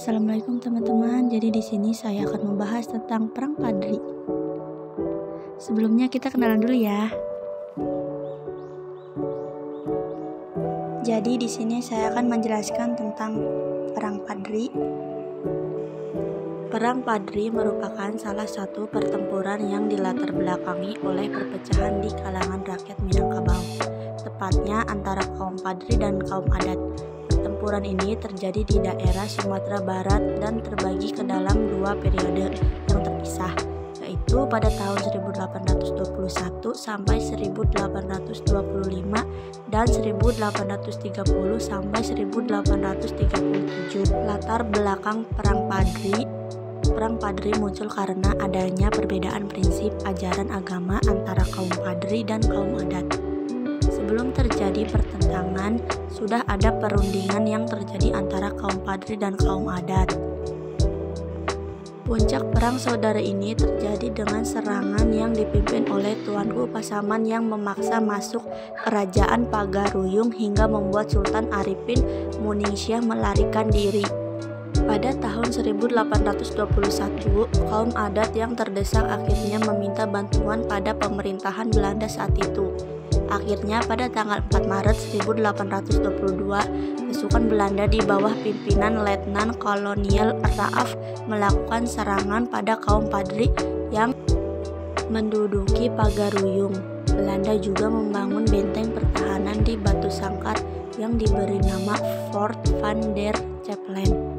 Assalamualaikum teman-teman. Jadi di sini saya akan membahas tentang Perang Padri. Sebelumnya kita kenalan dulu ya. Jadi di sini saya akan menjelaskan tentang Perang Padri. Perang Padri merupakan salah satu pertempuran yang dilatar belakangi oleh perpecahan di kalangan rakyat Minangkabau, tepatnya antara kaum Padri dan kaum adat. Pertempuran ini terjadi di daerah Sumatera Barat dan terbagi ke dalam dua periode yang terpisah, yaitu pada tahun 1821 sampai 1825 dan 1830 sampai 1837. Latar belakang Perang Padri. Perang Padri muncul karena adanya perbedaan prinsip ajaran agama antara kaum Padri dan kaum adat. Sebelum terjadi pertentangan, sudah ada perundingan yang terjadi antara kaum Padri dan kaum adat. Puncak perang saudara ini terjadi dengan serangan yang dipimpin oleh Tuanku Pasaman yang memaksa masuk kerajaan Pagaruyung hingga membuat Sultan Arifin Muningsyah melarikan diri. Pada tahun 1821, kaum adat yang terdesak akhirnya meminta bantuan pada pemerintahan Belanda saat itu. Akhirnya pada tanggal 4 Maret 1822, pasukan Belanda di bawah pimpinan Letnan Kolonial Raaf melakukan serangan pada kaum Padri yang menduduki Pagaruyung. Belanda juga membangun benteng pertahanan di Batu Sangkar yang diberi nama Fort van der Capellen.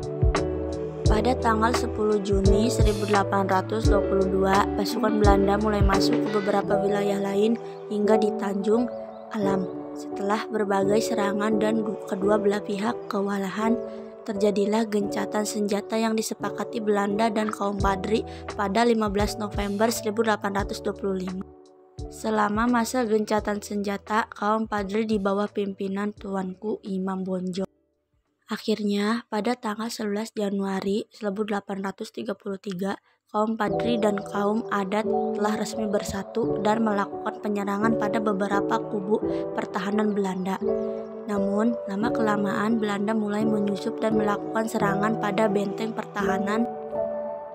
Pada tanggal 10 Juni 1822, pasukan Belanda mulai masuk ke beberapa wilayah lain hingga di Tanjung Alam. Setelah berbagai serangan dan kedua belah pihak kewalahan, terjadilah gencatan senjata yang disepakati Belanda dan kaum Padri pada 15 November 1825. Selama masa gencatan senjata, kaum Padri di bawah pimpinan Tuanku Imam Bonjol. Akhirnya, pada tanggal 11 Januari 1833, kaum Padri dan kaum adat telah resmi bersatu dan melakukan penyerangan pada beberapa kubu pertahanan Belanda. Namun, lama-kelamaan Belanda mulai menyusup dan melakukan serangan pada benteng pertahanan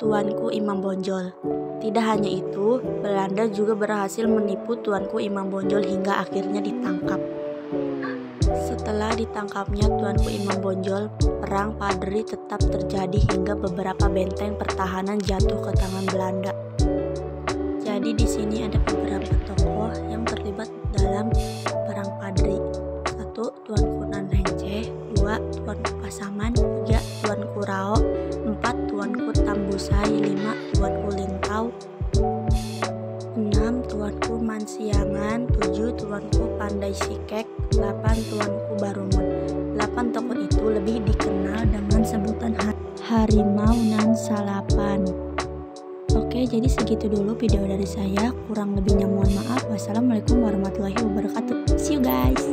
Tuanku Imam Bonjol. Tidak hanya itu, Belanda juga berhasil menipu Tuanku Imam Bonjol hingga akhirnya ditangkap. Setelah ditangkapnya Tuanku Imam Bonjol, Perang Padri tetap terjadi hingga beberapa benteng pertahanan jatuh ke tangan Belanda. Jadi di sini ada beberapa tokoh yang terlibat dalam Perang Padri. 1. Tuanku Nanrenceh, 2. Tuanku Pasaman, 3. Tuanku Rao, 4. Tuanku Tambusai, 5. Tuanku Lintau, 6. Tuanku Mansiangan, 7. Tuanku Pandai Sikek, 8. Tuanku Barumut. 8 tokoh itu lebih dikenal dengan sebutan Harimau Nan Salapan. Oke, jadi segitu dulu video dari saya. Kurang lebihnya mohon maaf. Wassalamualaikum warahmatullahi wabarakatuh. See you guys.